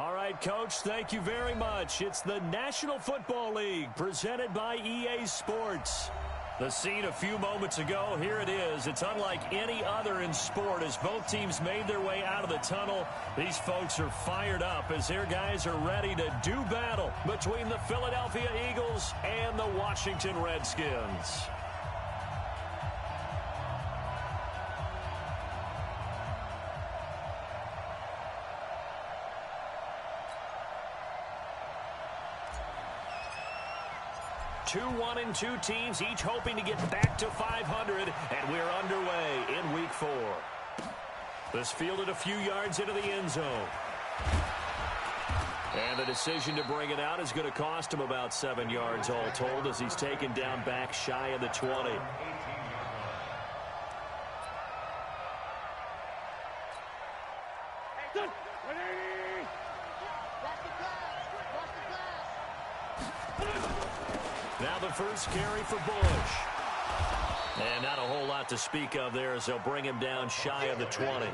All right, Coach, thank you very much. It's the National Football League presented by EA Sports. The scene a few moments ago, here it is. It's unlike any other in sport as both teams made their way out of the tunnel. These folks are fired up as their guys are ready to do battle between the Philadelphia Eagles and the Washington Redskins. Two 1-2 teams, each hoping to get back to 500, and we're underway in Week 4. This fielded a few yards into the end zone. And the decision to bring it out is going to cost him about 7 yards all told as he's taken down back shy of the 20. Now the first carry for Bush. And not a whole lot to speak of there as they'll bring him down shy of the 20.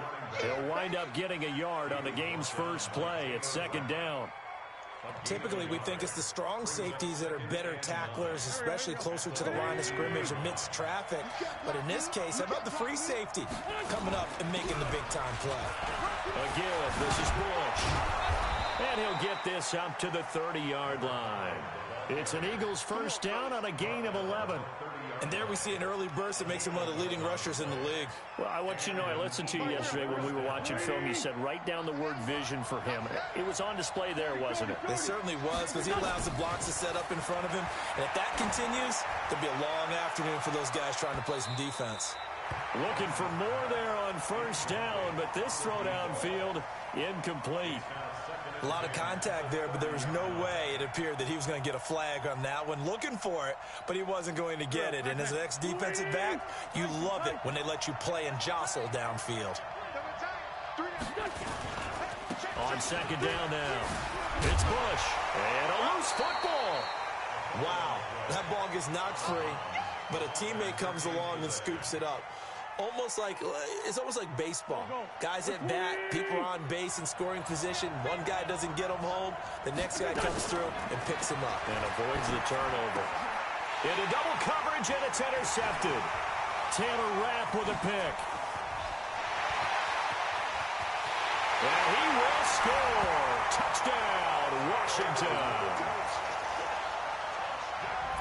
He'll wind up getting a yard on the game's first play. It's second down. Typically, we think it's the strong safeties that are better tacklers, especially closer to the line of scrimmage amidst traffic. But in this case, how about the free safety coming up and making the big-time play? Again, this is Bush. And he'll get this up to the 30-yard line. It's an Eagles first down on a gain of 11. And there we see an early burst that makes him one of the leading rushers in the league. Well, I want you to know, I listened to you yesterday when we were watching film. You said write down the word vision for him. It was on display there, wasn't it? It certainly was, because he allows the blocks to set up in front of him. And if that continues, there'll be a long afternoon for those guys trying to play some defense. Looking for more there on first down, but this throw downfield, incomplete. A lot of contact there, but there was no way it appeared that he was going to get a flag on that one. Looking for it, but he wasn't going to get it. And as an ex-defensive back, you love it when they let you play and jostle downfield. On second down now, it's Bush. And a loose football. Wow, that ball gets knocked free, but a teammate comes along and scoops it up. It's almost like baseball. Guys at bat, people are on base in scoring position. One guy doesn't get him home. The next guy comes through and picks him up. And avoids the turnover. Into double coverage, and it's intercepted. Taylor Rapp with a pick. And he will score. Touchdown, Washington.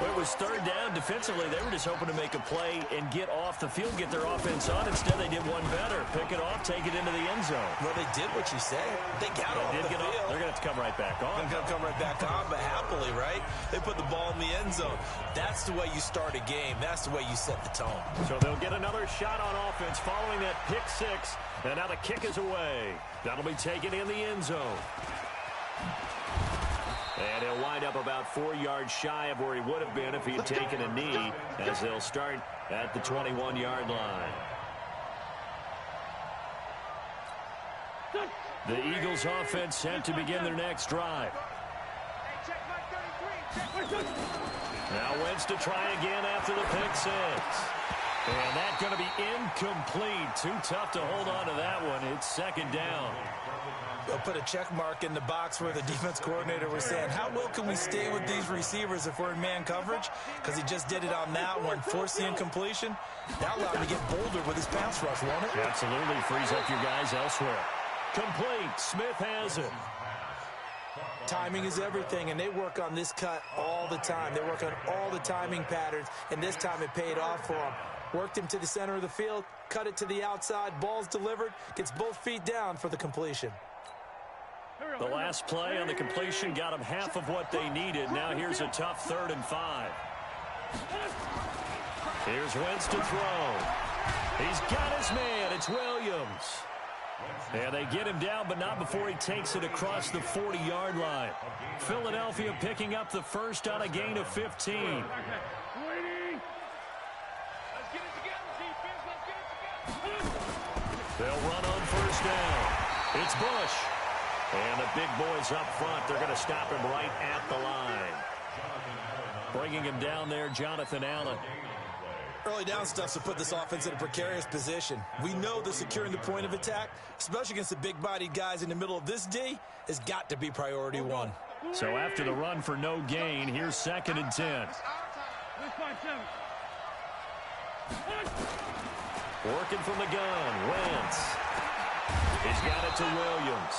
Well, it was third down. Defensively, they were just hoping to make a play and get off the field, get their offense on. Instead, they did one better. Pick it off, take it into the end zone. Well, they did what you said. They got off the field. They're going to have to come right back on. They're going to come right back on, but happily, right? They put the ball in the end zone. That's the way you start a game. That's the way you set the tone. So they'll get another shot on offense following that pick six. And now the kick is away. That'll be taken in the end zone. And he'll wind up about 4 yards shy of where he would have been if he had taken a knee, as they'll start at the 21-yard line. The Eagles offense set to begin their next drive. Now Wentz to try again after the pick six. And that's going to be incomplete. Too tough to hold on to that one. It's second down. They'll put a check mark in the box where the defense coordinator was saying, how well can we stay with these receivers if we're in man coverage? Because he just did it on that one, forced the incompletion. That allowed him to get bolder with his pass rush, won't it? Absolutely. Frees up your guys elsewhere. Complete. Smith has it. Timing is everything, and they work on this cut all the time. They work on all the timing patterns, and this time it paid off for him. Worked him to the center of the field, cut it to the outside, ball's delivered, gets both feet down for the completion. The last play on the completion got them half of what they needed. Now here's a tough 3rd and 5. Here's Wentz to throw. He's got his man. It's Williams. And they get him down, but not before he takes it across the 40-yard line. Philadelphia picking up the first on a gain of 15. They'll run on first down. It's Bush. And the big boys up front, they're going to stop him right at the line. Bringing him down there, Jonathan Allen. Early down stuff to put this offense in a precarious position. We know that securing the point of attack, especially against the big-bodied guys in the middle of this D, has got to be priority one. So after the run for no gain, here's 2nd and 10. Working from the gun, Wentz. He's got it to Williams.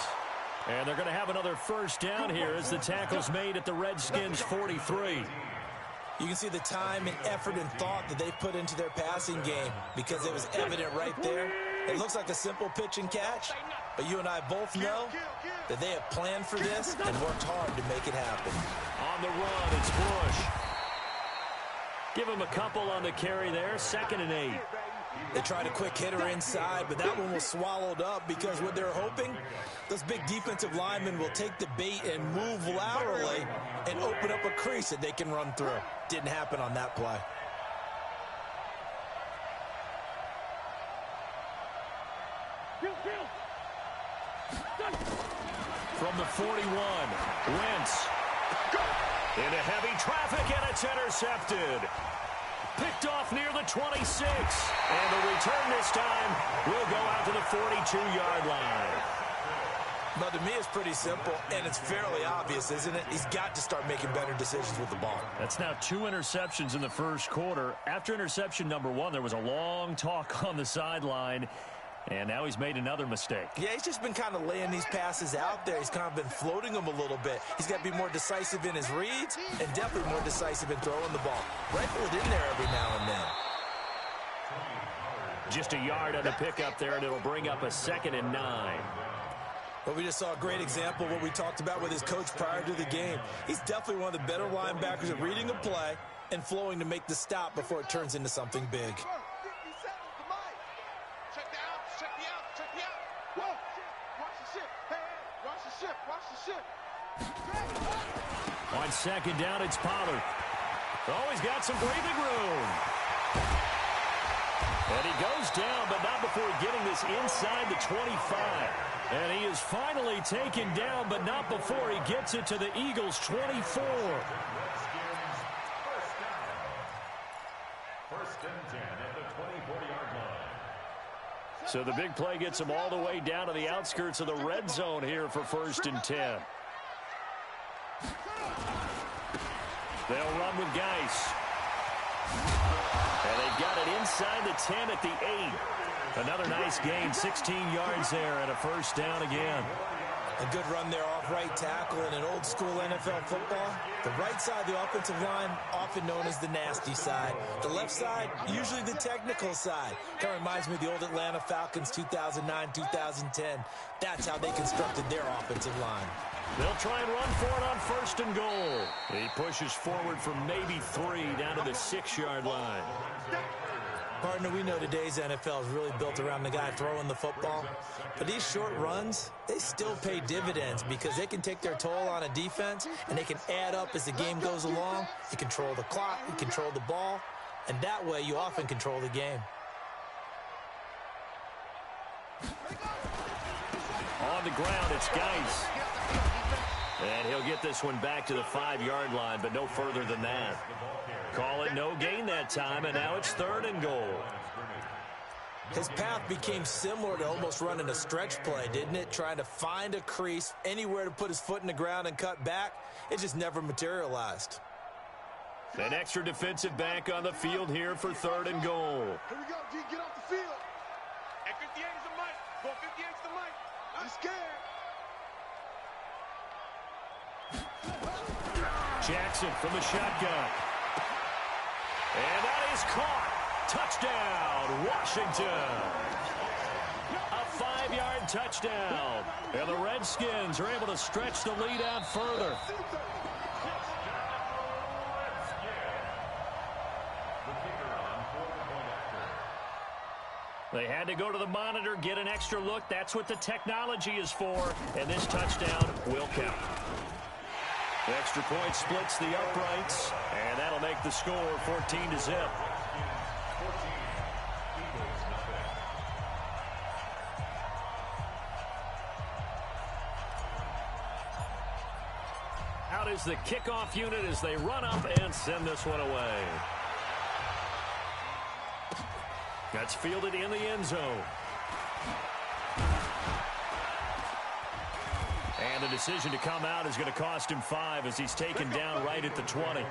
And they're going to have another first down here as the tackle's made at the Redskins' 43. You can see the time and effort and thought that they put into their passing game because it was evident right there. It looks like a simple pitch and catch, but you and I both know that they have planned for this and worked hard to make it happen. On the run, it's Bush. Give him a couple on the carry there, 2nd and 8. They tried a quick hitter inside, but that one was swallowed up because what they're hoping, those big defensive linemen will take the bait and move laterally and open up a crease that they can run through. Didn't happen on that play. From the 41, Wentz. Into heavy traffic, and it's intercepted. Picked off near the 26. And the return this time will go out to the 42-yard line. But to me, it's pretty simple, and it's fairly obvious, isn't it? He's got to start making better decisions with the ball. That's now 2 interceptions in the first quarter. After interception number 1, there was a long talk on the sideline, and now he's made another mistake. Yeah, he's just been kind of laying these passes out there. He's kind of been floating them a little bit. He's got to be more decisive in his reads and definitely more decisive in throwing the ball. Rifle it in there every now and then. Just a yard on the pickup there, and it'll bring up a 2nd and 9. Well, we just saw a great example of what we talked about with his coach prior to the game. He's definitely one of the better linebackers at reading a play and flowing to make the stop before it turns into something big. On 2nd down, it's Pollard. Oh, he's got some breathing room. And he goes down, but not before getting this inside the 25. And he is finally taken down, but not before he gets it to the Eagles' 24. First and 10 at the 24-yard line. So the big play gets him all the way down to the outskirts of the red zone here for 1st and 10. They'll run with Geis. And they've got it inside the 10 at the 8. Another nice gain, 16 yards there and a first down again. A good run there off right tackle in an old school NFL football. The right side of the offensive line, often known as the nasty side. The left side, usually the technical side. Kind of reminds me of the old Atlanta Falcons 2009, 2010. That's how they constructed their offensive line. They'll try and run for it on 1st and goal. He pushes forward for maybe 3 down to the 6-yard line. Partner, we know today's NFL is really built around the guy throwing the football. But these short runs, they still pay dividends because they can take their toll on a defense and they can add up as the game goes along. You control the clock, you control the ball, and that way you often control the game. On the ground, it's Geis. And he'll get this one back to the 5-yard line, but no further than that. Call it no gain that time, and now it's 3rd and goal. His path became similar to almost running a stretch play, didn't it? Trying to find a crease, anywhere to put his foot in the ground and cut back. It just never materialized. An extra defensive back on the field here for 3rd and goal. Here we go, D, get off the field. At 58 is the mic. Go 58 is the mic. I'm scared. Jackson from the shotgun. And that is caught. Touchdown, Washington. A 5-yard touchdown. And the Redskins are able to stretch the lead out further. They had to go to the monitor, get an extra look. That's what the technology is for. And this touchdown will count. The extra point splits the uprights, and that'll make the score 14-0. Out is the kickoff unit as they run up and send this one away. That's fielded in the end zone. And the decision to come out is going to cost him 5 as he's taken down right at the 20.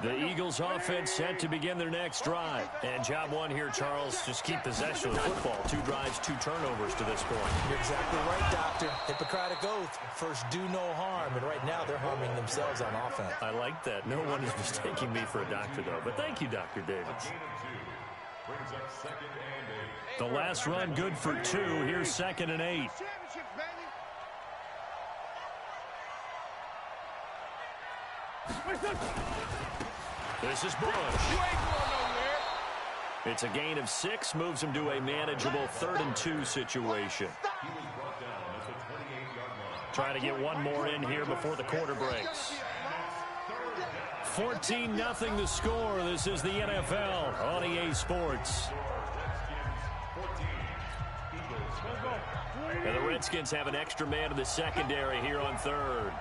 The Eagles offense set to begin their next drive. And job one here, Charles, just keep possession of the football. 2 drives, 2 turnovers to this point. You're exactly right, Doctor. Hippocratic oath. First, do no harm. And right now, they're harming themselves on offense. I like that. No one is mistaking me for a doctor, though. But thank you, Dr. Davis. The last run good for 2. Here's 2nd and 8. This is Bush. It's a gain of 6, moves him to a manageable 3rd and 2 situation. Trying to get one more in here before the quarter breaks. 14-0 the score. This is the NFL on EA Sports. And the Redskins have an extra man in the secondary here on 3rd.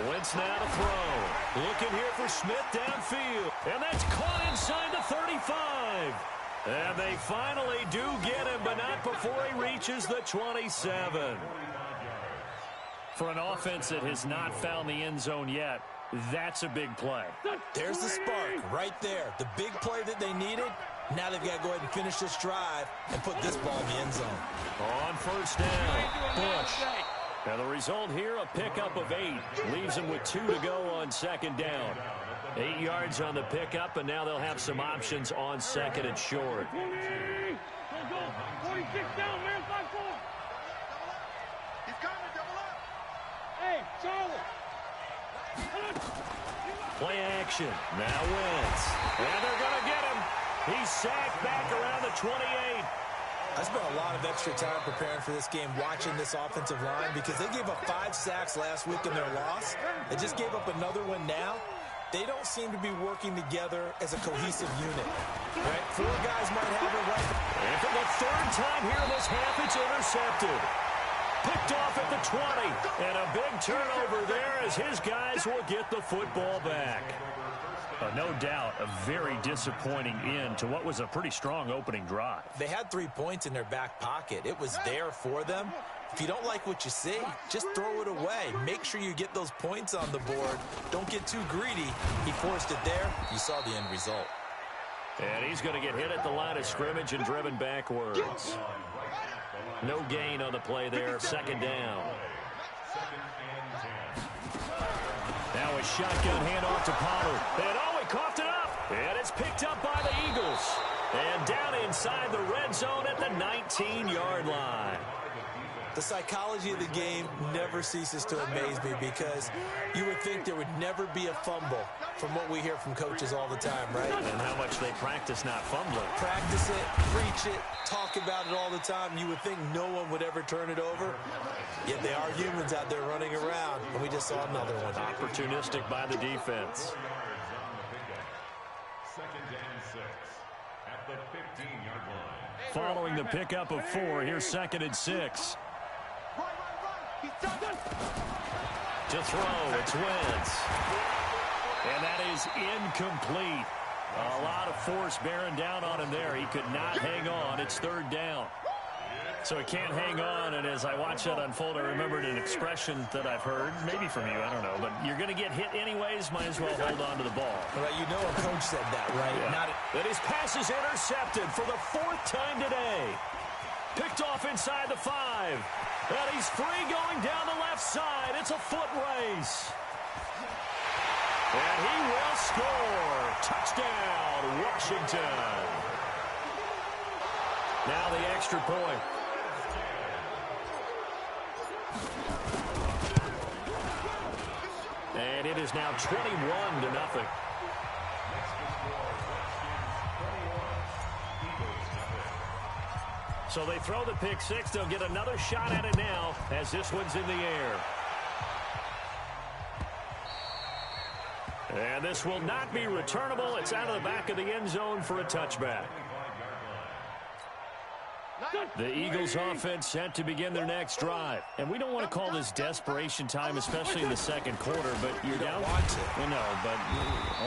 Wentz now to throw. Looking here for Smith downfield. And that's caught inside the 35. And they finally do get him, but not before he reaches the 27. For an offense that has not found the end zone yet, that's a big play. There's the spark right there. The big play that they needed. Now they've got to go ahead and finish this drive and put this ball in the end zone. On 1st down, Bush. Now the result here, a pickup of 8. Leaves them with 2 to go on 2nd down. 8 yards on the pickup, and now they'll have some options on 2nd and short. 46 down, man, 5-4. He's coming, double up. Hey, Charlie. Play action. Now Wentz. And they're going to get him. He's sacked back around the 28. I spent a lot of extra time preparing for this game, watching this offensive line, because they gave up 5 sacks last week in their loss. They just gave up another one now. They don't seem to be working together as a cohesive unit. Right? 4 guys might have it right. And for the 3rd time here in this half, it's intercepted. Picked off at the 20. And a big turnover there as his guys will get the football back. No doubt a very disappointing end to what was a pretty strong opening drive. They had 3 points in their back pocket. It was there for them. If you don't like what you see, just throw it away. Make sure you get those points on the board. Don't get too greedy. He forced it there. You saw the end result. And he's going to get hit at the line of scrimmage and driven backwards. No gain on the play there. 2nd down. Now a shotgun handoff to Pollard. And oh, he coughed it up. And it's picked up by the Eagles. And down inside the red zone at the 19-yard line. The psychology of the game never ceases to amaze me, because you would think there would never be a fumble from what we hear from coaches all the time, right? And how much they practice not fumbling. Practice it, preach it, talk about it all the time. You would think no one would ever turn it over. Yet they are humans out there running around, and we just saw another one. Opportunistic by the defense. 2nd and 6 at the 15-yard line. Following the pickup of 4, here's 2nd and 6. To throw, it's Wentz. And that is incomplete. A lot of force bearing down on him there. He could not hang on. It's 3rd down. So he can't hang on, and as I watch that unfold, I remembered an expression that I've heard, maybe from you, I don't know, but you're going to get hit anyways, might as well hold on to the ball. Well, you know a coach said that, right? Yeah. And his pass is intercepted for the 4th time today. Picked off inside the 5. And he's free going down the left side. It's a foot race. And he will score. Touchdown, Washington. Now the extra point. And it is now 21-0. So they throw the pick 6. They'll get another shot at it now as this one's in the air. And this will not be returnable. It's out of the back of the end zone for a touchback. The Eagles offense set to begin their next drive. And we don't want to call this desperation time, especially in the second quarter, but you're down. No, but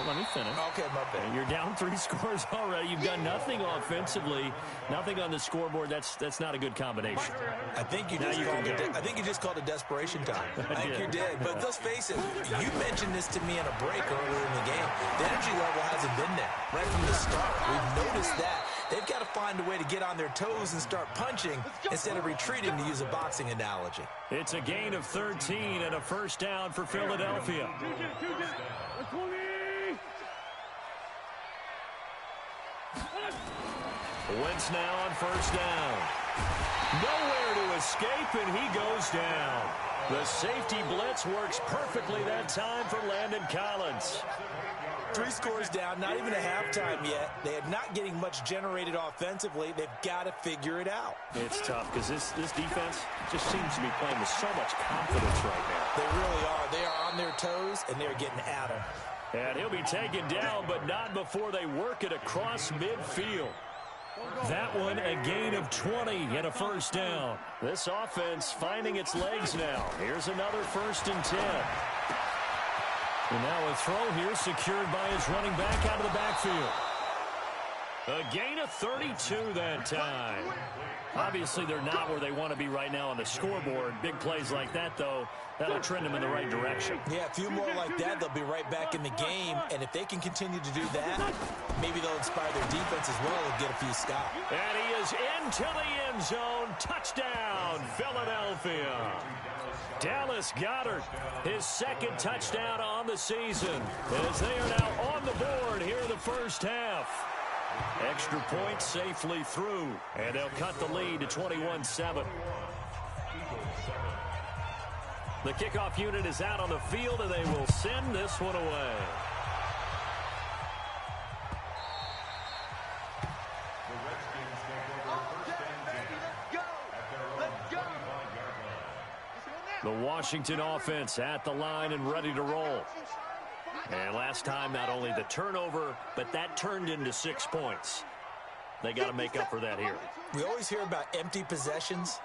let me finish. Okay, my bad. You're down 3 scores already. You've done nothing offensively, nothing on the scoreboard. That's not a good combination. I think you just called it desperation time. I think you did. But let's face it, you mentioned this to me in a break earlier in the game. The energy level hasn't been there right from the start. We've noticed that. They've got to find a way to get on their toes and start punching instead of retreating, to use a boxing analogy. It's a gain of 13 and a first down for Philadelphia. Wentz now on first down. Nowhere to escape, and he goes down. The safety blitz works perfectly that time for Landon Collins. 3 scores down, not even a halftime yet. They are not getting much generated offensively. They've got to figure it out. It's tough because this defense just seems to be playing with so much confidence right now. They really are. They are on their toes, and they're getting at them. And he'll be taken down, but not before they work it across midfield. That one, a gain of 20 and a first down. This offense finding its legs now. Here's another 1st and 10. And now a throw here secured by his running back out of the backfield. A gain of 32 that time. Obviously, they're not where they want to be right now on the scoreboard. Big plays like that, though, that'll trend them in the right direction. Yeah, a few more like that, they'll be right back in the game. And if they can continue to do that, maybe they'll inspire their defense as well and get a few stops. And he is into the end zone. Touchdown, Philadelphia. Dallas Goedert, his 2nd touchdown on the season, as they are now on the board here in the first half. Extra point safely through, and they'll cut the lead to 21-7. The kickoff unit is out on the field, and they will send this one away. The Washington offense at the line and ready to roll. And last time, not only the turnover, but that turned into 6 points. They got to make up for that here. We always hear about empty possessions,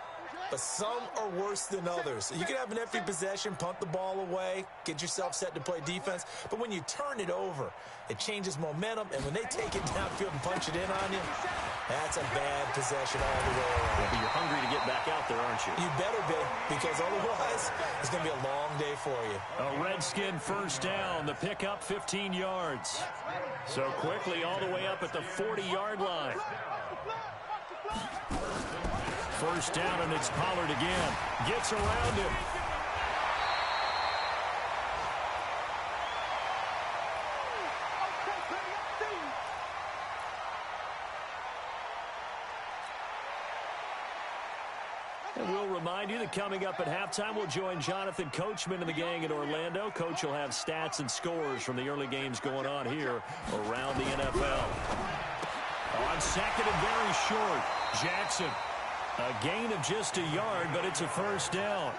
but some are worse than others. You can have an empty possession, punt the ball away, get yourself set to play defense, but when you turn it over, it changes momentum, and when they take it downfield and punch it in on you, that's a bad possession all the way around. Yeah, but you're hungry to get back out there, aren't you? You better be, because otherwise, it's going to be a long day for you. A Redskin first down, the pickup 15 yards. So quickly all the way up at the 40-yard line. First down, and it's Pollard again. Gets around him. And we'll remind you that coming up at halftime, we'll join Jonathan Coachman and the gang in Orlando. Coach will have stats and scores from the early games going on here around the NFL. On 2nd and very short, Jackson. A gain of just a yard, but it's a first down.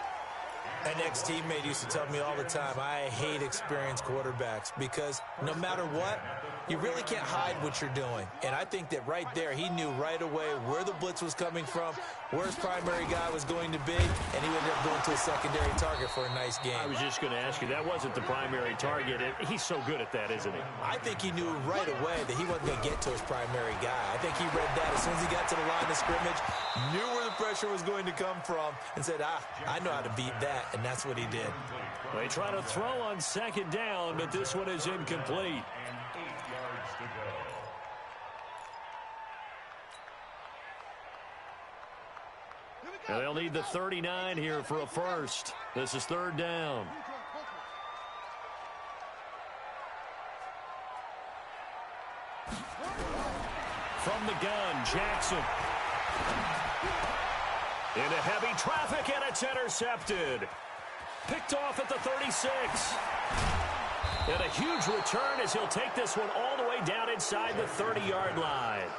An ex-teammate used to tell me all the time, I hate experienced quarterbacks because no matter what, you really can't hide what you're doing. And I think that right there, he knew right away where the blitz was coming from, where his primary guy was going to be, and he ended up going to a secondary target for a nice game. I was just going to ask you, that wasn't the primary target. He's so good at that, isn't he? I think he knew right away that he wasn't going to get to his primary guy. I think he read that as soon as he got to the line of scrimmage, knew where the pressure was going to come from, and said, I know how to beat that, and that's what he did. They try to throw on 2nd down, but this one is incomplete. And they'll need the 39 here for a first. This is 3rd down. From the gun, Jackson. Into heavy traffic, and it's intercepted. Picked off at the 36. And a huge return as he'll take this one all the way down inside the 30-yard line.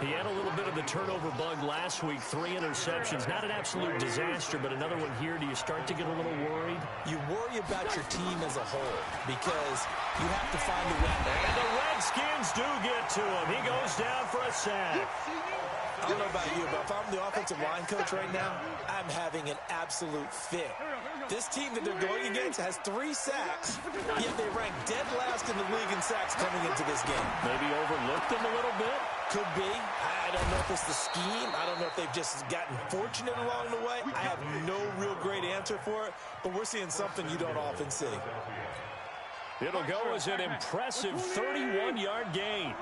He had a little bit of the turnover bug last week, 3 interceptions. Not an absolute disaster, but another one here. Do you start to get a little worried? You worry about your team as a whole because you have to find a way. And the Redskins do get to him. He goes down for a sack. I don't know about you, but if I'm the offensive line coach right now, I'm having an absolute fit. This team that they're going against has 3 sacks, yet they rank dead last in the league in sacks coming into this game. Maybe overlooked them a little bit? Could be. I don't know if it's the scheme. I don't know if they've just gotten fortunate along the way. I have no real great answer for it, but we're seeing something you don't often see. It'll go as an impressive 31-yard gain.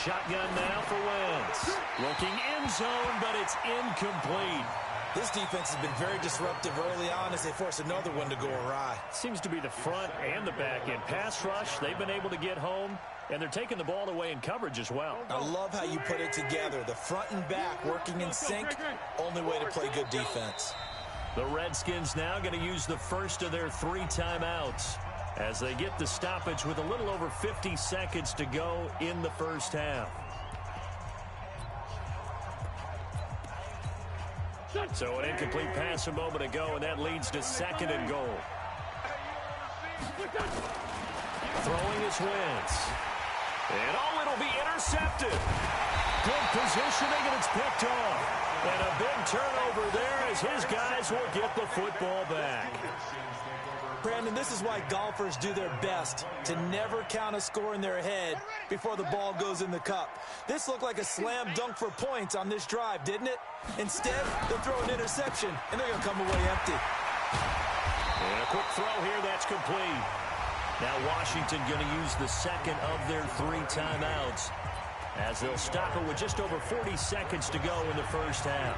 Shotgun now for Wentz. Looking end zone, but it's incomplete. This defense has been very disruptive early on as they force another one to go awry. Seems to be the front and the back end. Pass rush, they've been able to get home, and they're taking the ball away in coverage as well. I love how you put it together. The front and back working in sync, only way to play good defense. The Redskins now going to use the first of their 3 timeouts as they get the stoppage with a little over 50 seconds to go in the first half. So an incomplete pass a moment ago, and that leads to 2nd and goal. Throwing is Wentz. And it'll be intercepted. Good positioning, and it's picked off. And a big turnover there as his guys will get the football back. Brandon, this is why golfers do their best to never count a score in their head before the ball goes in the cup. This looked like a slam dunk for points on this drive, didn't it? Instead, they'll throw an interception, and they're going to come away empty. And a quick throw here, that's complete. Now Washington going to use the second of their 3 timeouts as they'll stop it with just over 40 seconds to go in the first half.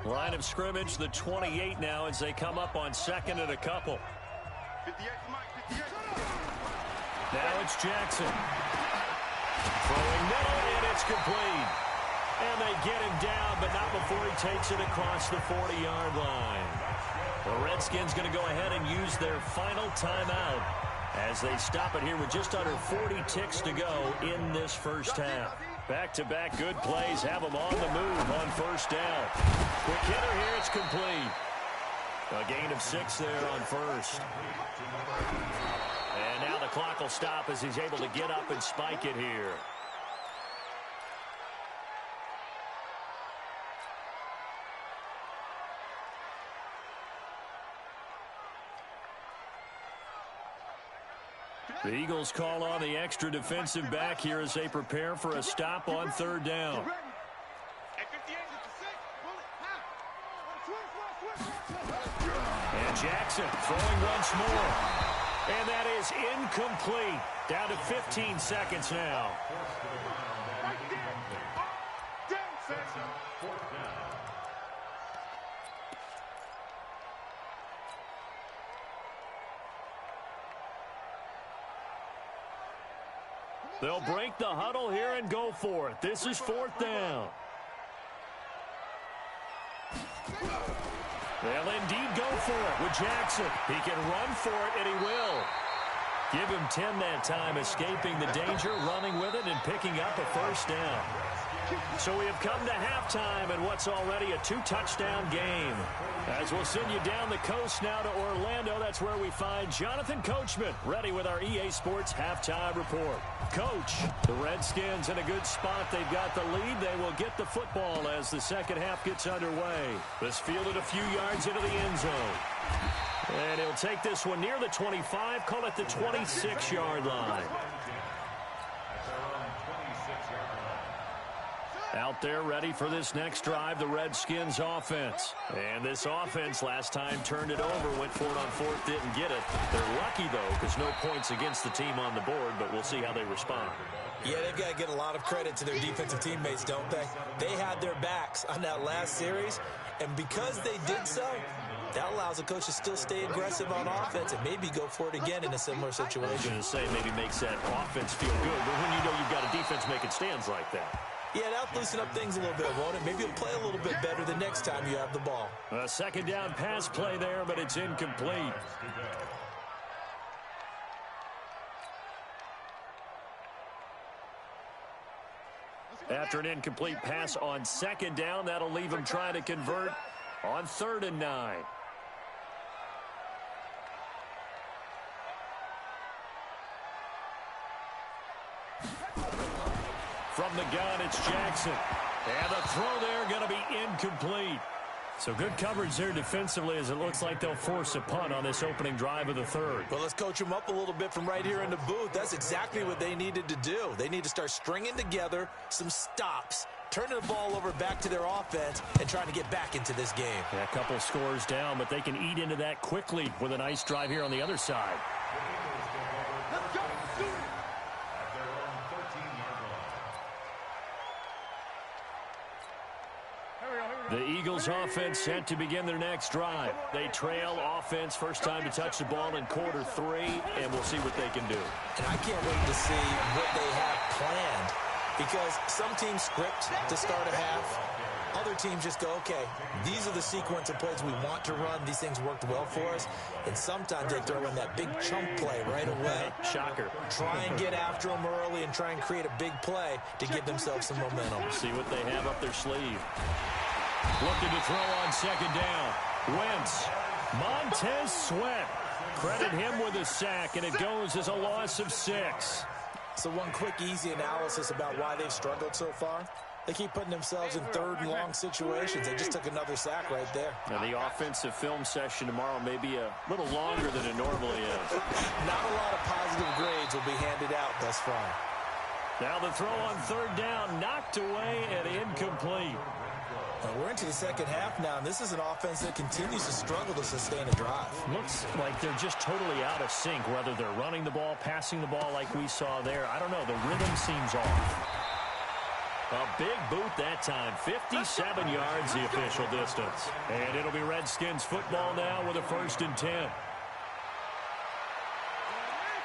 Line of scrimmage, the 28 now as they come up on 2nd and a couple. Now it's Jackson. Throwing middle, and it's complete. And they get him down, but not before he takes it across the 40-yard line. The Redskins going to go ahead and use their final timeout as they stop it here with just under 40 ticks to go in this first half. Back-to-back good plays have them on the move on first down. Quick hitter here, it's complete. A gain of 6 there on first. And now the clock will stop as he's able to get up and spike it here. The Eagles call on the extra defensive back here as they prepare for a stop on 3rd down. And Jackson throwing once more. And that is incomplete. Down to 15 seconds now. They'll break the huddle here and go for it. This is 4th down. They'll indeed go for it with Jackson. He can run for it, and he will. Give him 10 that time, escaping the danger, running with it, and picking up a first down. So we have come to halftime in what's already a 2-touchdown game. As we'll send you down the coast now to Orlando, that's where we find Jonathan Coachman, ready with our EA Sports halftime report. Coach, the Redskins in a good spot. They've got the lead. They will get the football as the second half gets underway. This fielded a few yards into the end zone. And he'll take this one near the 25, call it the 26-yard line. Out there ready for this next drive, the Redskins offense. And this offense last time turned it over, went for it on 4th, didn't get it. They're lucky, though, because no points against the team on the board, but we'll see how they respond. Yeah, they've got to get a lot of credit to their defensive teammates, don't they? They had their backs on that last series, and because they did so, that allows the coach to still stay aggressive on offense and maybe go for it again in a similar situation. I was going to say maybe makes that offense feel good, but when you know you've got a defense making stands like that. Yeah, that'll loosen up things a little bit, won't it? Maybe you'll play a little bit better the next time you have the ball. A 2nd down pass play there, but it's incomplete. After an incomplete pass on 2nd down, that'll leave him trying to convert on 3rd and 9. From the gun, it's Jackson. And the throw there going to be incomplete. So good coverage there defensively as it looks like they'll force a punt on this opening drive of the third. Well, let's coach them up a little bit from right here in the booth. That's exactly what they needed to do. They need to start stringing together some stops, turning the ball over back to their offense, and trying to get back into this game. Yeah, a couple scores down, but they can eat into that quickly with a nice drive here on the other side. Let's go. Do it. At their own 13-yard line. The Eagles offense set to begin their next drive. They trail offense, first time to touch the ball in quarter 3, and we'll see what they can do. And I can't wait to see what they have planned, because some teams script to start a half. Other teams just go, okay, these are the sequence of plays we want to run. These things worked well for us. And sometimes they throw in that big chunk play right away. Shocker. Try and get after them early and try and create a big play to give themselves some momentum. See what they have up their sleeve. Looking to throw on second down. Wentz. Montez Sweat. Credit him with a sack, and it goes as a loss of 6. So one quick, easy analysis about why they've struggled so far. They keep putting themselves in third and long situations. They just took another sack right there. Now, the offensive film session tomorrow may be a little longer than it normally is. Not a lot of positive grades will be handed out thus far. Now the throw on third down, knocked away and incomplete. We're into the second half now, and this is an offense that continues to struggle to sustain a drive. Looks like they're just totally out of sync, whether they're running the ball, passing the ball like we saw there. I don't know. The rhythm seems off. A big boot that time. 57 yards, the official distance. And it'll be Redskins football now with a 1st and 10.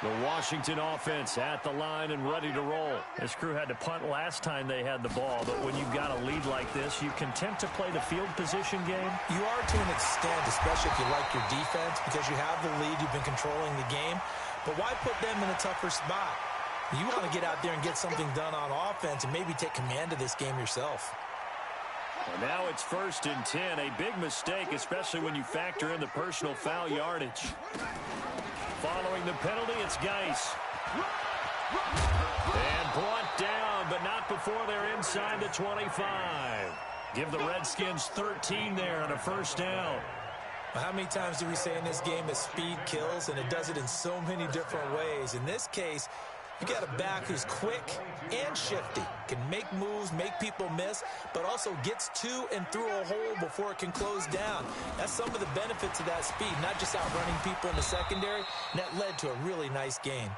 The Washington offense at the line and ready to roll. This crew had to punt last time they had the ball, but when you've got a lead like this, you content to play the field position game? You are to an extent, especially if you like your defense, because you have the lead, you've been controlling the game. But why put them in a tougher spot? You want to get out there and get something done on offense and maybe take command of this game yourself. And now it's 1st and 10. A big mistake, especially when you factor in the personal foul yardage. Following the penalty, it's Geis. And brought down, but not before they're inside the 25. Give the Redskins 13 there on a 1st down. How many times do we say in this game that speed kills, and it does it in so many different ways? In this case, you got a back who's quick and shifty, can make moves, make people miss, but also gets to and through a hole before it can close down. That's some of the benefits of that speed, not just outrunning people in the secondary, and that led to a really nice gain.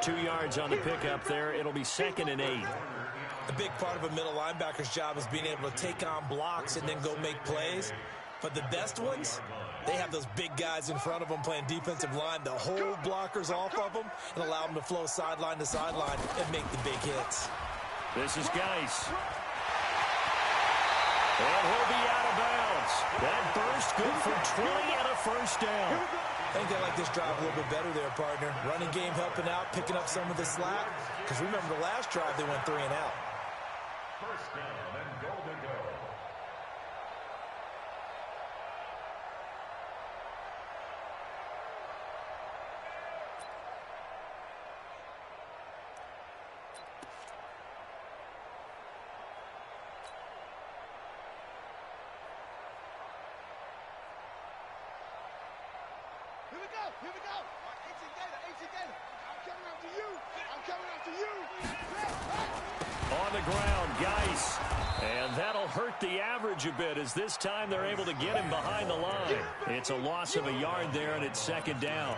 2 yards on the pickup there. It'll be 2nd and 8. A big part of a middle linebacker's job is being able to take on blocks and then go make plays. But the best ones, they have those big guys in front of them playing defensive line to hold blockers off of them and allow them to flow sideline to sideline and make the big hits. This is Geis. And he'll be out of bounds. That burst good for 20 and a 1st down. I think they like this drive a little bit better there, partner. Running game helping out, picking up some of the slack. Because remember the last drive, they went 3 and out. 1st down and goal to go. Here we go. 18 Gator. I'm coming after you. I'm coming after you. On the ground, Geis. And that'll hurt the average a bit as this time they're able to get him behind the line. It's a loss of a yard there, and it's 2nd down.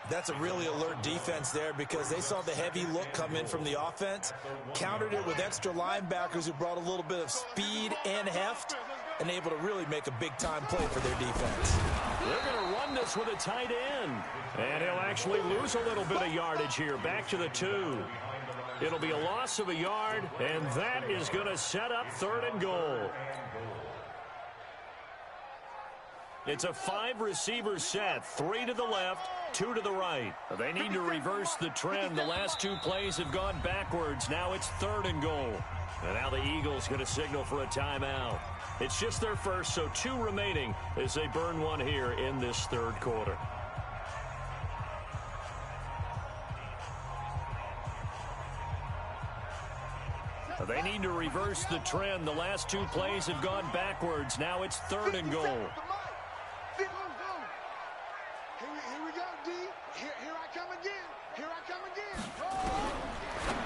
That's a really alert defense there because they saw the heavy look come in from the offense, countered it with extra linebackers who brought a little bit of speed and heft, and able to really make a big-time play for their defense. They're going to run this with a tight end. And he'll actually lose a little bit of yardage here. Back to the 2. It'll be a loss of a yard, and that is going to set up 3rd and goal. It's a 5-receiver set, 3 to the left, 2 to the right. They need to reverse the trend. The last 2 plays have gone backwards. Now it's 3rd and goal. And now the Eagles going to signal for a timeout. It's just their first, so 2 remaining as they burn one here in this 3rd quarter. They need to reverse the trend. The last two plays have gone backwards. Now it's 3rd and goal. Here we go, D. Here I come again. Here I come again. Oh!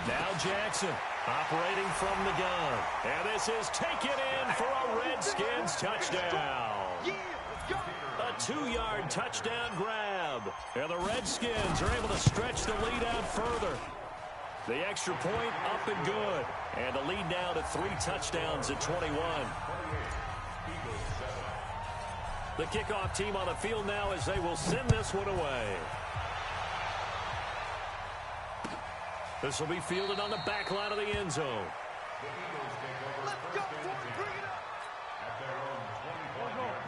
Now Jackson operating from the gun. And this is taken in for a Redskins touchdown. Yeah, let's go. A 2-yard touchdown grab. And the Redskins are able to stretch the lead out further. The extra point up and good. And the lead now to 3 touchdowns at 21. The kickoff team on the field now as they will send this one away. This will be fielded on the back line of the end zone. Let's go, boys. Bring it up.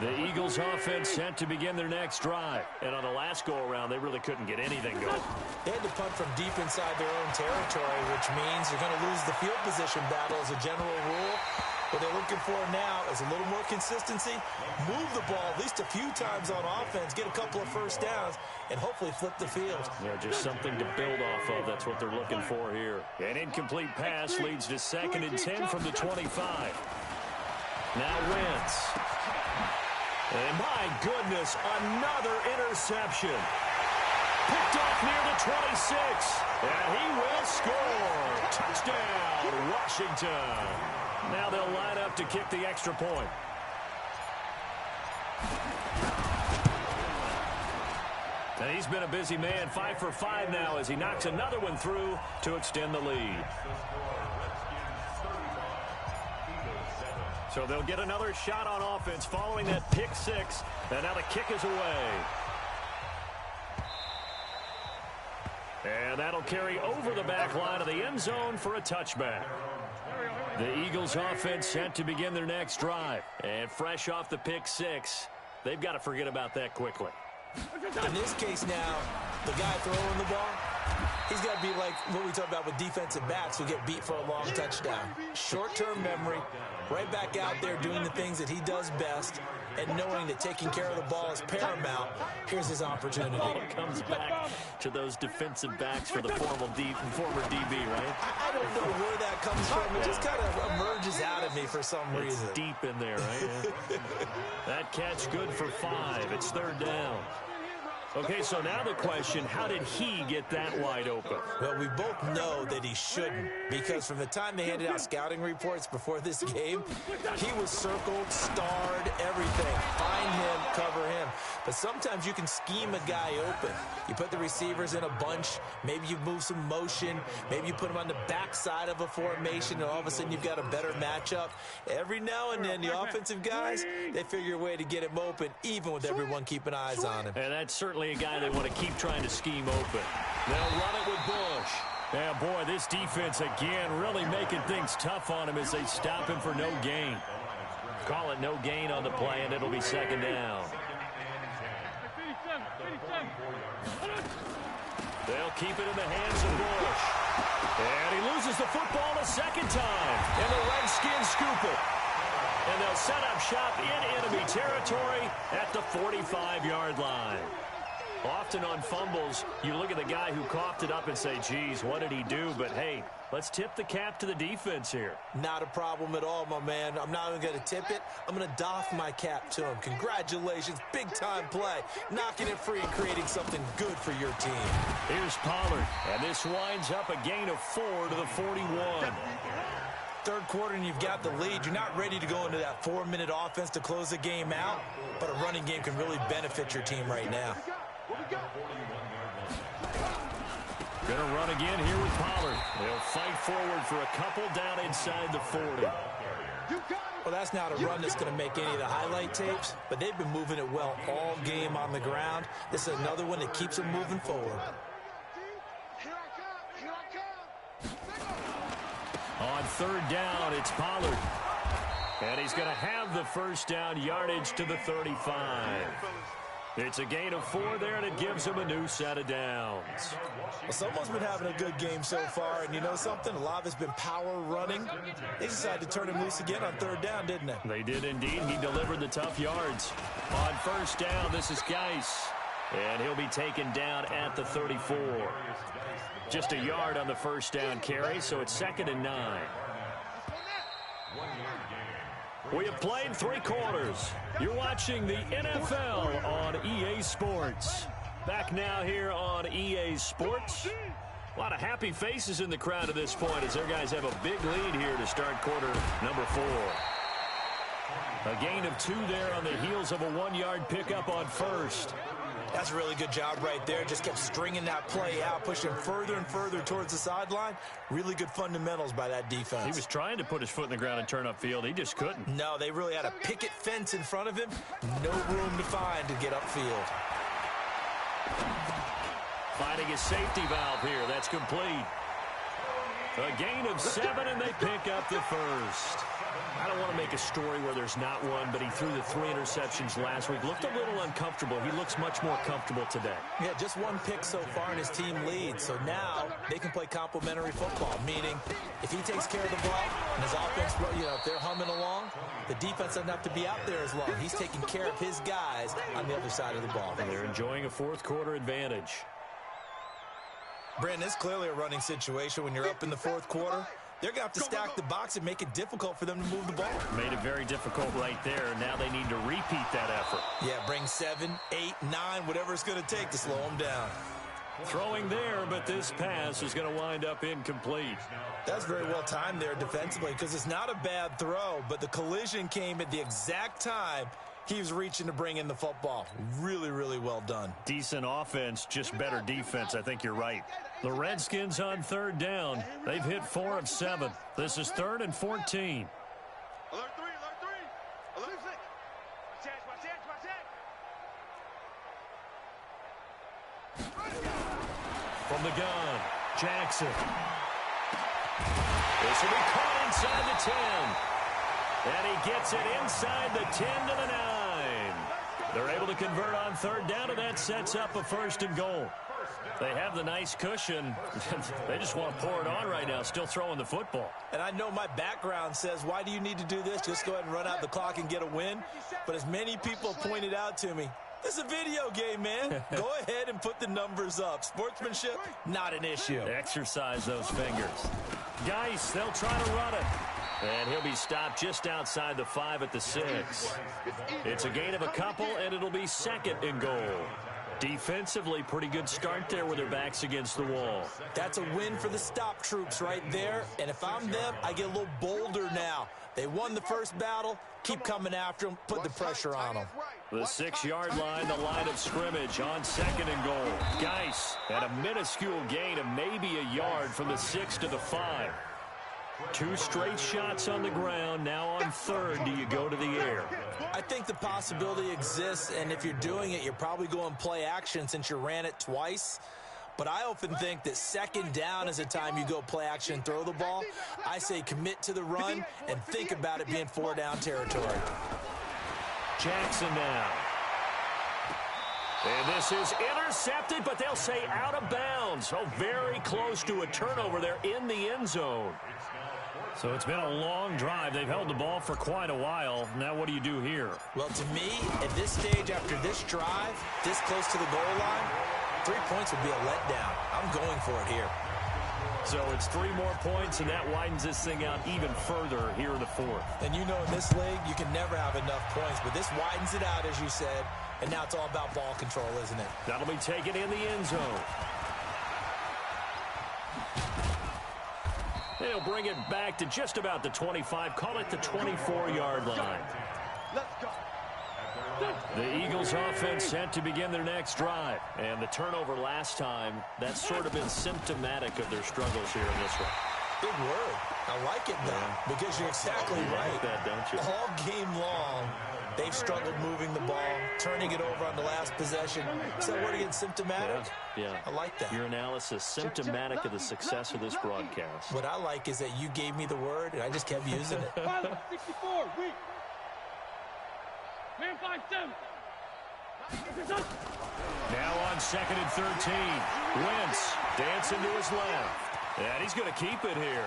The Eagles offense set to begin their next drive. And on the last go-around, they really couldn't get anything going. They had to punt from deep inside their own territory, which means you're going to lose the field position battle as a general rule. What they're looking for now is a little more consistency, move the ball at least a few times on offense, get a couple of first downs, and hopefully flip the field. Yeah, just something to build off of. That's what they're looking for here. An incomplete pass leads to 2nd and 10 from the 25. Now Wentz. And my goodness, another interception. Picked off near the 26. And he will score. Touchdown, Washington. Now they'll line up to kick the extra point. And he's been a busy man, 5 for 5 now as he knocks another one through to extend the lead. So they'll get another shot on offense following that pick 6. And now the kick is away. And that'll carry over the back line of the end zone for a touchback. The Eagles offense set to begin their next drive. And fresh off the pick 6, they've got to forget about that quickly. In this case now, the guy throwing the ball, he's got to be like what we talk about with defensive backs who get beat for a long touchdown. Short-term memory, right back out there doing the things that he does best, and knowing that taking care of the ball is paramount. Here's his opportunity. It comes back to those defensive backs for the former DB, right? I don't know where that comes from. It just kind of emerges out of me for some reason. It's deep in there, right? Yeah. That catch good for 5. It's 3rd down. Okay, so now the question, how did he get that wide open? Well, we both know that he shouldn't, because from the time they handed out scouting reports before this game, he was circled, starred, everything. Find him, cover him. But sometimes you can scheme a guy open. You put the receivers in a bunch, maybe you move some motion, maybe you put him on the backside of a formation, and all of a sudden you've got a better matchup. Every now and then, the offensive guys, they figure a way to get him open, even with everyone keeping eyes on him. And that's certainly a guy they want to keep trying to scheme open. They'll run it with Bush. Yeah, boy, this defense again really making things tough on him as they stop him for no gain. Call it no gain on the play, and it'll be 2nd down. They'll keep it in the hands of Bush. And he loses the football a 2nd time. And the Redskins scoop it. And they'll set up shop in enemy territory at the 45-yard line. Often on fumbles, you look at the guy who coughed it up and say, geez, what did he do? But, hey, let's tip the cap to the defense here. Not a problem at all, my man. I'm not even going to tip it. I'm going to doff my cap to him. Congratulations. Big-time play. Knocking it free and creating something good for your team. Here's Pollard. And this winds up a gain of 4 to the 41. Third quarter and you've got the lead. You're not ready to go into that 4-minute offense to close the game out, but a running game can really benefit your team right now. Gonna run again here with Pollard. They'll fight forward for a couple down inside the 40. Well, that's not a run that's going to make any of the highlight tapes, but they've been moving it well all game on the ground. This is another one that keeps them moving forward. On 3rd down, it's Pollard. And he's going to have the first down yardage to the 35. It's a gain of 4 there, and it gives him a new set of downs. Well, someone's been having a good game so far, and you know something? A lot of it's been power running. They decided to turn him loose again on 3rd down, didn't they? They did indeed. He delivered the tough yards. On 1st down, this is Geis. And he'll be taken down at the 34. Just a yard on the 1st down carry, so it's 2nd and 9. We have played 3 quarters. You're watching the NFL on EA Sports. Back now here on EA Sports. A lot of happy faces in the crowd at this point as their guys have a big lead here to start quarter number 4. A gain of 2 there on the heels of a 1-yard pickup on first. That's a really good job right there. Just kept stringing that play out, pushing further and further towards the sideline. Really good fundamentals by that defense. He was trying to put his foot in the ground and turn upfield. He just couldn't. No, they really had a picket fence in front of him. No room to find to get upfield. Finding his safety valve here. That's complete. A gain of 7, and they pick up the first. I don't want to make a story where there's not one, but he threw the 3 interceptions last week. Looked a little uncomfortable. He looks much more comfortable today. Yeah, just 1 pick so far, and his team leads. So now they can play complementary football, meaning if he takes care of the ball and his offense, if they're humming along, the defense doesn't have to be out there as long. He's taking care of his guys on the other side of the ball. And they're enjoying a 4th quarter advantage. Brandon, it's clearly a running situation when you're up in the 4th quarter. They're going to have to stack the box and make it difficult for them to move the ball. Made it very difficult right there. Now they need to repeat that effort. Yeah, bring 7, 8, 9, whatever it's going to take to slow them down. Throwing there, but this pass is going to wind up incomplete. That's very well timed there defensively because it's not a bad throw, but the collision came at the exact time he was reaching to bring in the football. Really, really well done. Decent offense, just better defense. I think you're right. The Redskins on 3rd down. They've hit 4 of 7. This is 3rd and 14. Alert 3, alert 3. Alert 6. Watch out. From the gun, Jackson. This will be caught inside the 10. And he gets it inside the 10 to the 9. They're able to convert on 3rd down, and that sets up a 1st and goal. They have the nice cushion. They just want to pour it on right now, still throwing the football. And I know my background says, why do you need to do this? Just go ahead and run out the clock and get a win. But as many people pointed out to me, this is a video game, man. Go ahead and put the numbers up. Sportsmanship, not an issue. Exercise those fingers. Geis, they'll try to run it. And he'll be stopped just outside the 5 at the 6. It's a gain of a couple, and it'll be 2nd and goal. Defensively, pretty good start there with their backs against the wall. That's a win for the stop troops right there. And if I'm them, I get a little bolder now. They won the first battle. Keep coming after them. Put the pressure on them. The 6-yard line, the line of scrimmage on 2nd and goal. Geis at a minuscule gain of maybe a yard from the 6 to the 5. 2 straight shots on the ground. Now on 3rd, do you go to the air? I think the possibility exists, and if you're doing it, you're probably going play action since you ran it twice. But I often think that 2nd down is a time you go play action and throw the ball. I say commit to the run and think about it being 4-down territory. Jackson now. And this is intercepted, but they'll say out of bounds. Oh, very close to a turnover there in the end zone. So it's been a long drive. They've held the ball for quite a while. Now what do you do here? Well, to me, at this stage after this drive, this close to the goal line, 3 points would be a letdown. I'm going for it here. So it's 3 more points, and that widens this thing out even further here in the 4th. And you know in this league, you can never have enough points, but this widens it out, as you said, and now it's all about ball control, isn't it? That'll be taken in the end zone. They'll bring it back to just about the 25. Call it the 24-yard line. Let's go. The Eagles offense set to begin their next drive. And the turnover last time, that's sort of been symptomatic of their struggles here in this one. Big word. I like it, though, because you're exactly right. Like that, don't you? All game long, they've struggled moving the ball, turning it over on the last possession. Is that word again, symptomatic? Yeah. I like that. Your analysis, symptomatic of the success of this broadcast. What I like is that you gave me the word, and I just kept using it. 64, weak. Man 5-7. Now on 2nd and 13. Wentz dancing to his left. And he's going to keep it here.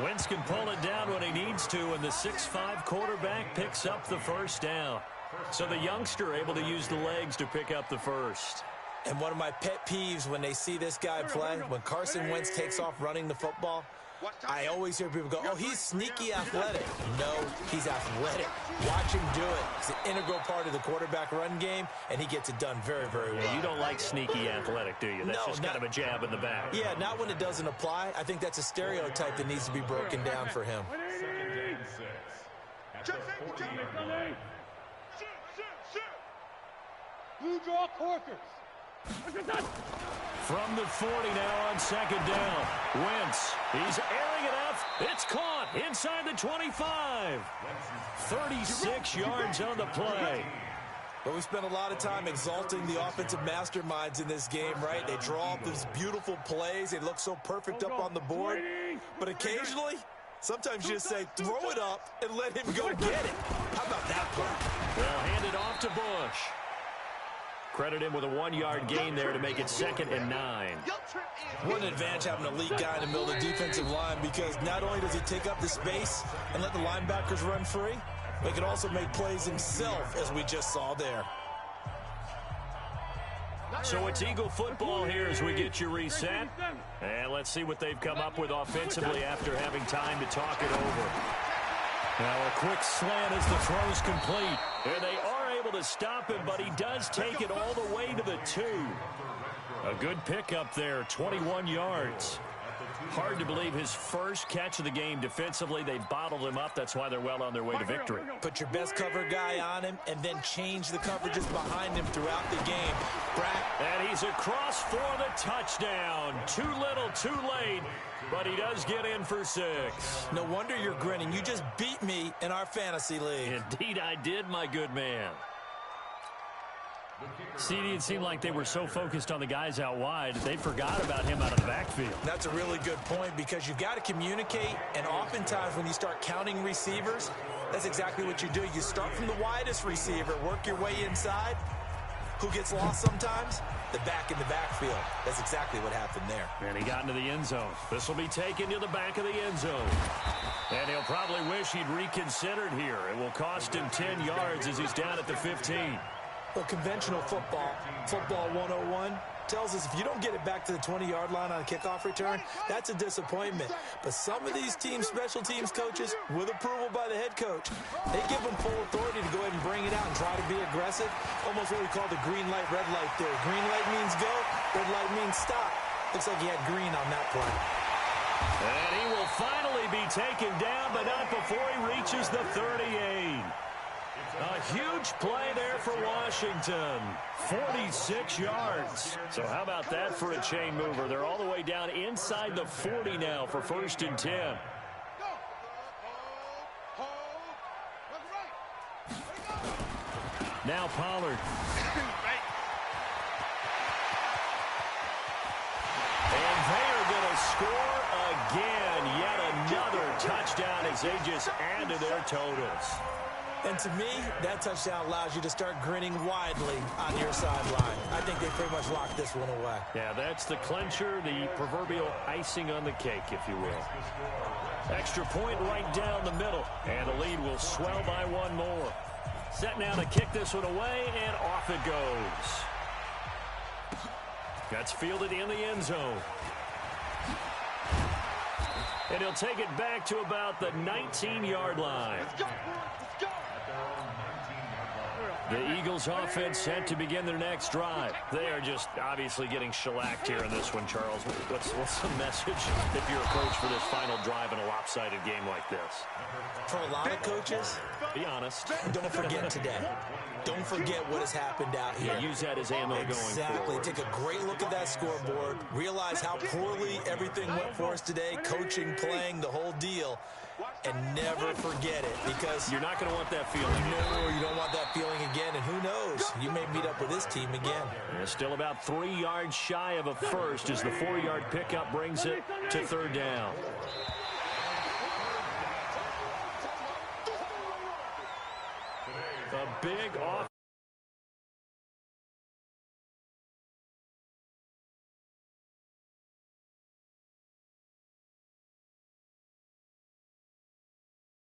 Wentz can pull it down when he needs to, and the 6'5" quarterback picks up the 1st down. So the youngster able to use the legs to pick up the 1st. And one of my pet peeves when they see this guy play, when Carson Wentz takes off running the football, I always hear people go, oh, he's sneaky athletic. No, he's athletic. Watch him do it. It's an integral part of the quarterback run game, and he gets it done very, very well. You don't like sneaky athletic, do you? That's just kind of a jab in the back. Yeah, not when it doesn't apply. I think that's a stereotype that needs to be broken down for him. Blue draw Corkers. From the 40 now on second down. Wentz, he's airing it up. It's caught inside the 25. 36 yards on the play. But we spent a lot of time exalting the offensive masterminds in this game, right? They draw up these beautiful plays. They look so perfect up on the board. But occasionally, sometimes you just say, throw it up and let him go get it. How about that play? They'll hand it off to Bush. Credit him with a 1-yard gain there to make it 2nd and 9. What an advantage having an elite guy in the middle of the defensive line, because not only does he take up the space and let the linebackers run free, but he can also make plays himself, as we just saw there. So it's Eagle football here as we get you reset. And let's see what they've come up with offensively after having time to talk it over. Now a quick slant as the throw's complete. And they are able to stop him, but he does take it all the way to the 2. A good pickup there, 21 yards. Hard to believe his first catch of the game defensively. They bottled him up. That's why they're well on their way to victory. Put your best cover guy on him and then change the coverages behind him throughout the game. And he's across for the touchdown. Too little, too late, but he does get in for 6. No wonder you're grinning. You just beat me in our fantasy league. Indeed I did, my good man. CD, it seemed like they were so focused on the guys out wide, they forgot about him out of the backfield. That's a really good point, because you've got to communicate, and oftentimes when you start counting receivers, that's exactly what you do. You start from the widest receiver, work your way inside. Who gets lost sometimes? The back in the backfield. That's exactly what happened there. And he got into the end zone. This will be taken to the back of the end zone. And he'll probably wish he'd reconsidered here. It will cost him 10 yards as he's down at the 15. Well, conventional football 101, tells us if you don't get it back to the 20-yard line on a kickoff return, that's a disappointment. But some of these teams, special teams coaches, with approval by the head coach, they give them full authority to go ahead and bring it out and try to be aggressive. Almost what we call the green light, red light theory. Green light means go, red light means stop. Looks like he had green on that play. And he will finally be taken down, but not before he reaches the 38. A huge play there for Washington. 46 yards. So how about that for a chain mover? They're all the way down inside the 40 now for 1st and 10. Now Pollard. And they are going to score again. Yet another touchdown as they just add to their totals. And to me, that touchdown allows you to start grinning widely on your sideline. I think they pretty much locked this one away. Yeah, that's the clincher, the proverbial icing on the cake, if you will. Extra point right down the middle, and the lead will swell by 1 more. Set now to kick this one away, and off it goes. That's fielded in the end zone. And he'll take it back to about the 19-yard line. Let's go. The Eagles offense set to begin their next drive. They are just obviously getting shellacked here in this one, Charles. What's the message if you're a coach for this final drive in a lopsided game like this? For a lot of coaches, be honest. Don't forget today. Don't forget what has happened out here. Use that as ammo going forward. Exactly. Take a great look at that scoreboard. Realize how poorly everything went for us today. Coaching, playing, the whole deal. And never forget it, because you're not going to want that feeling. No, you don't want that feeling again. And who knows? You may meet up with this team again. And still about 3 yards shy of a first as the 4-yard pickup brings it to 3rd down. A big off.